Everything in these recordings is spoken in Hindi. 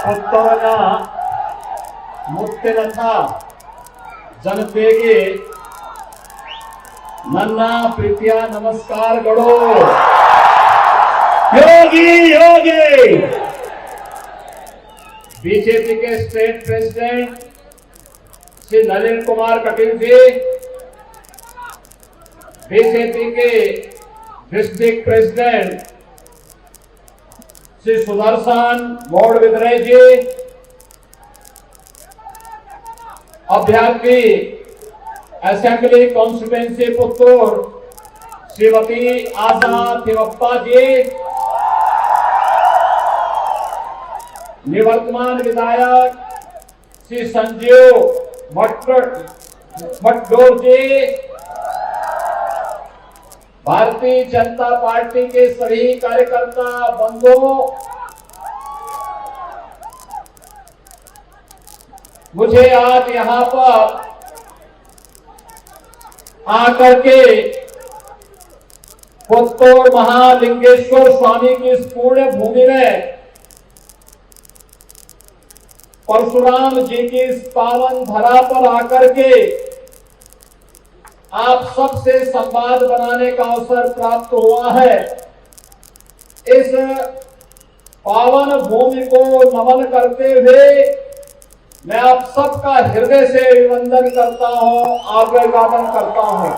ಪುತ್ತೂರಿನ ಮುತ್ತಿನಂಥ ಜನತೆಗೆ ನನ್ನ ಪ್ರೀತಿಯ ನಮಸ್ಕಾರಗಳು. ಯೋಗಿ ಯೋಗಿ बीजेपी के स्टेट प्रेसिडेंट श्री नलिन कुमार कटील जी, बीजेपी के डिस्ट्रिक्ट प्रेसिडेंट श्री सुदर्शन मोड़विद्रे जी, अभ्यर्थी असेंबली कॉन्स्टिट्यूएंसी पुत्तूर श्रीमती आशा तिवप्पा जी, निवर्तमान विधायक श्री संजीव मटडोर जी, भारतीय जनता पार्टी के सभी कार्यकर्ता बंधुओं, मुझे आज यहां पर आकर के पुत्तूर महालिंगेश्वर स्वामी की इस पुण्य भूमि में परशुराम जी की इस पावन धरा पर आकर के आप सबसे संवाद बनाने का अवसर प्राप्त हुआ है। इस पावन भूमि को नमन करते हुए मैं आप सबका हृदय से अभिवंदन करता हूं, अभिवादन करता हूं।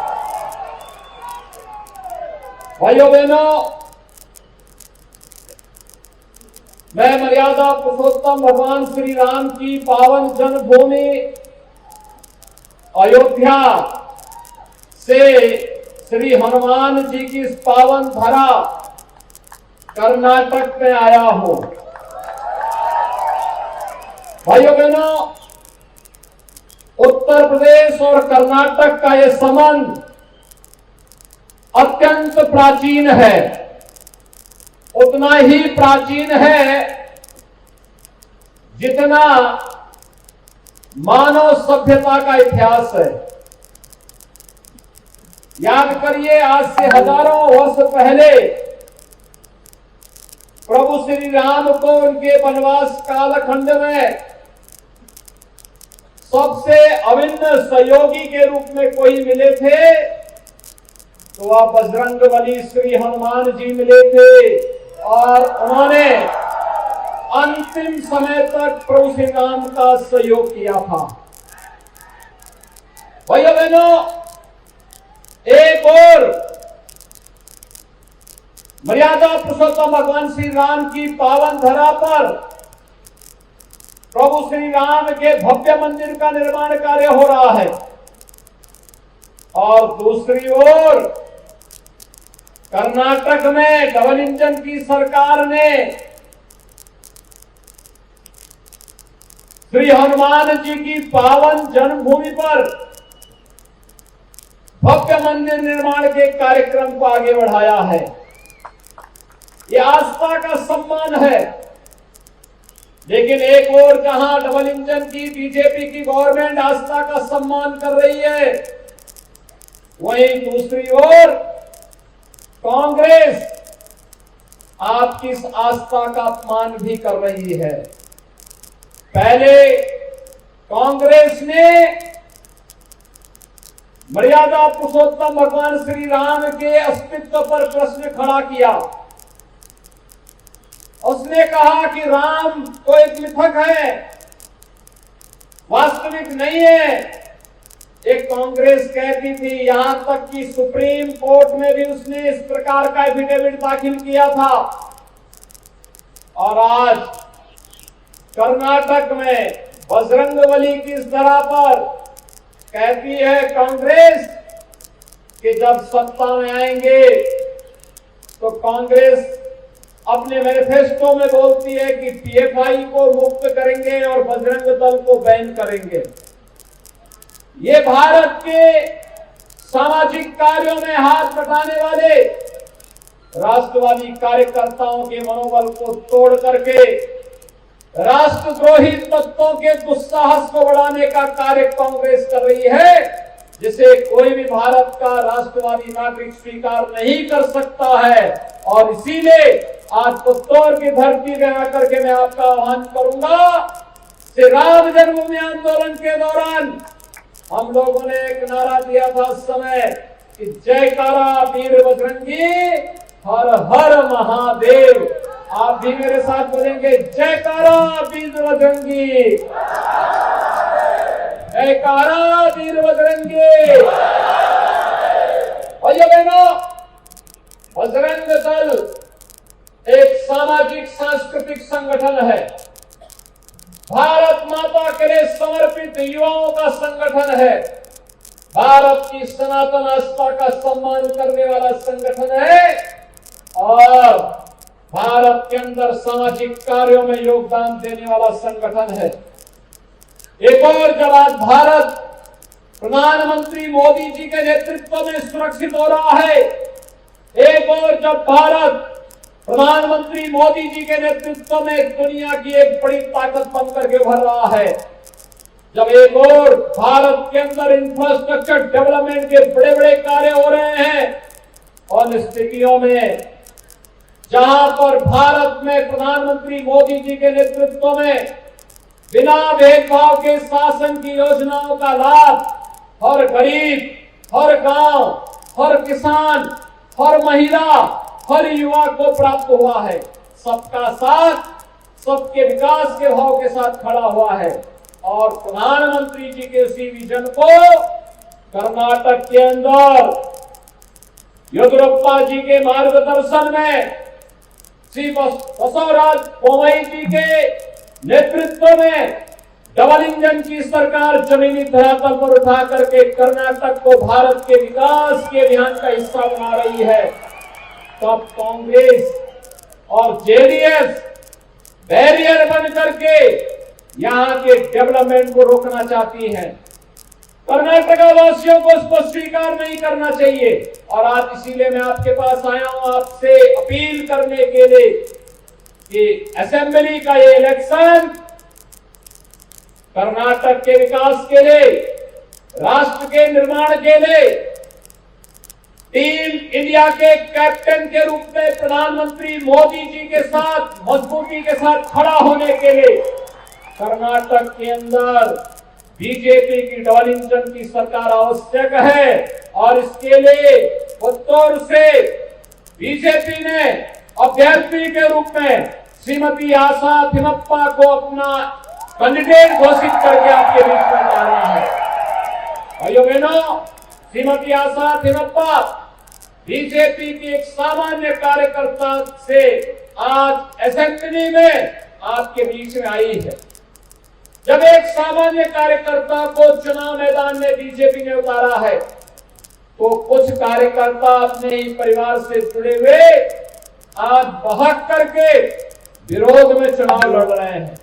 भाइयों बहनों, मैं मर्यादा पुरुषोत्तम भगवान श्री राम की पावन जन्मभूमि अयोध्या से श्री हनुमान जी की इस पावन धरा कर्नाटक में आया हूं। भाइयों बहनों, उत्तर प्रदेश और कर्नाटक का यह संबंध अत्यंत प्राचीन है, उतना ही प्राचीन है जितना मानव सभ्यता का इतिहास है। याद करिए, आज से हजारों वर्ष पहले प्रभु श्री राम को उनके वनवास कालखंड में सबसे अभिन्न सहयोगी के रूप में कोई मिले थे तो वह बजरंगबली श्री हनुमान जी मिले थे और उन्होंने अंतिम समय तक प्रभु श्री राम का सहयोग किया था। भाइयों बहनों, एक और मर्यादा पुरुषोत्तम भगवान श्री राम की पावन धरा पर प्रभु श्री राम के भव्य मंदिर का निर्माण कार्य हो रहा है और दूसरी ओर कर्नाटक में डबल इंजन की सरकार ने श्री हनुमान जी की पावन जन्मभूमि पर भव्य मंदिर निर्माण के कार्यक्रम को आगे बढ़ाया है। यह आस्था का सम्मान है, लेकिन एक ओर जहां डबल इंजन की बीजेपी की गवर्नमेंट आस्था का सम्मान कर रही है, वहीं दूसरी ओर कांग्रेस आपकी इस आस्था का अपमान भी कर रही है। पहले कांग्रेस ने मर्यादा पुरुषोत्तम भगवान श्री राम के अस्तित्व पर प्रश्न खड़ा किया। उसने कहा कि राम तो एक मिथक है, वास्तविक नहीं है। एक कांग्रेस कहती थी, यहां तक कि सुप्रीम कोर्ट में भी उसने इस प्रकार का एफिडेविट दाखिल किया था। और आज कर्नाटक में बजरंगबली की इस धरा पर कहती है कांग्रेस कि जब सत्ता में आएंगे तो कांग्रेस अपने मैनिफेस्टो में बोलती है कि पीएफआई को मुक्त करेंगे और बजरंग दल को बैन करेंगे। ये भारत के सामाजिक कार्यों में हाथ बटाने वाले राष्ट्रवादी कार्यकर्ताओं के मनोबल को तोड़ करके राष्ट्रद्रोही तत्वों के दुस्साहस को बढ़ाने का कार्य कांग्रेस कर रही है, जिसे कोई भी भारत का राष्ट्रवादी नागरिक स्वीकार नहीं कर सकता है। और इसीलिए आज पुत्तौर की धरती में आकर के मैं आपका आह्वान करूंगा। श्री राम जन्मभूमि आंदोलन के दौरान हम लोगों ने एक नारा दिया था उस समय कि जयकारा वीर बजरंगी, हर हर महादेव। आप भी मेरे साथ बोलेंगे, जयकारा वीर बजरंगी, जयकारा वीर बजरंगी। भाइयों बहनों, बजरंग दल एक सामाजिक सांस्कृतिक संगठन है, भारत माता के लिए समर्पित युवाओं का संगठन है, भारत की सनातन आस्था का सम्मान करने वाला संगठन है और भारत के अंदर सामाजिक कार्यों में योगदान देने वाला संगठन है। एक और जब आज भारत प्रधानमंत्री मोदी जी के नेतृत्व में सुरक्षित हो रहा है, एक और जब भारत प्रधानमंत्री मोदी जी के नेतृत्व में दुनिया की एक बड़ी ताकत बनकर के उभर रहा है, जब एक और भारत के अंदर इंफ्रास्ट्रक्चर डेवलपमेंट के बड़े बड़े कार्य हो रहे हैं, और स्थितियों में जहां पर भारत में प्रधानमंत्री मोदी जी के नेतृत्व में बिना भेदभाव के शासन की योजनाओं का लाभ हर गरीब, हर गांव, हर किसान, हर महिला, हर युवा को प्राप्त हुआ है। सबका साथ, सबके विकास के भाव के साथ खड़ा हुआ है और प्रधानमंत्री जी के उसी विजन को कर्नाटक के अंदर येदियुरप्पा जी के मार्गदर्शन में श्री बसवराज बोम्मई जी के नेतृत्व में डबल इंजन की सरकार जमीनी धरातल पर उठा करके कर्नाटक को भारत के विकास के अभियान का हिस्सा बना रही है। तब कांग्रेस और जेडीएस बैरियर बन करके यहां के डेवलपमेंट को रोकना चाहती है। कर्नाटक वासियों को इसको स्वीकार नहीं करना चाहिए और आज इसीलिए मैं आपके पास आया हूं आपसे अपील करने के लिए कि असेंबली का ये इलेक्शन कर्नाटक के विकास के लिए, राष्ट्र के निर्माण के लिए, टीम इंडिया के कैप्टन के रूप में प्रधानमंत्री मोदी जी के साथ मजबूती के साथ खड़ा होने के लिए कर्नाटक के अंदर बीजेपी की डबल इंजन की सरकार आवश्यक है और इसके लिए पुत्तौर से बीजेपी ने अभ्यर्थी के रूप में श्रीमती आशा थिमप्पा को अपना कैंडिडेट घोषित करके आपके बीच में ला रहा है। भाइयों बहनों, श्रीमती आशा थिमप्पा बीजेपी की एक सामान्य कार्यकर्ता से आज असेंबली में आपके बीच में आई है। जब एक सामान्य कार्यकर्ता को चुनाव मैदान में बीजेपी ने उतारा है तो कुछ कार्यकर्ता अपने ही परिवार से जुड़े हुए आज बहक करके विरोध में चुनाव लड़ रहे हैं।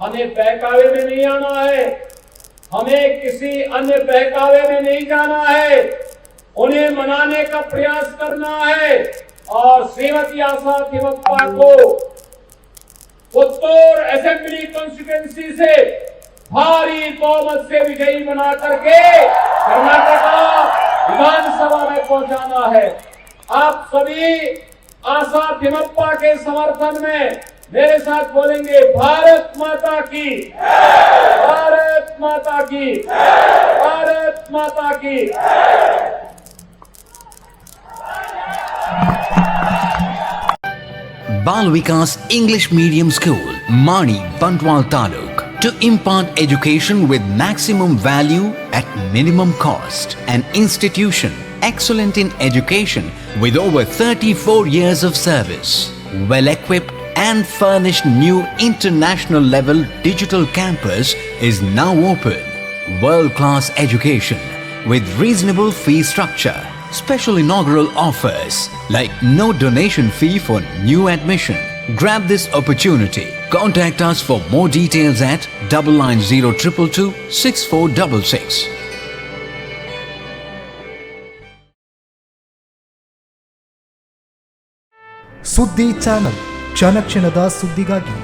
हमें बहकावे में नहीं आना है, हमें किसी अन्य बहकावे में नहीं जाना है, उन्हें मनाने का प्रयास करना है और श्रीमती आशा थिमप्पा को पुत्तौर असेंबली कॉन्स्टिट्यूएंसी से भारी बहुमत से विजयी बना करके कर्नाटका विधानसभा में पहुंचाना है। आप सभी आशा थिमप्पा के समर्थन में मेरे साथ बोलेंगे, भारत माता की, भारत माता की, भारत माता की। Bal Vikas English Medium School, Mani, Bantwal Taluk, to impart education with maximum value at minimum cost. An institution excellent in education with over 34 years of service. Well equipped and furnished new international level digital campus is now open. World class education with reasonable fee structure. Special inaugural offers like no donation fee for new admission. Grab this opportunity. Contact us for more details at 990222 6466. ಸುದ್ದಿ ಚಾನಲ್ ಕ್ಷಣ ಕ್ಷಣದ ಸುದ್ದಿಗಾಗಿ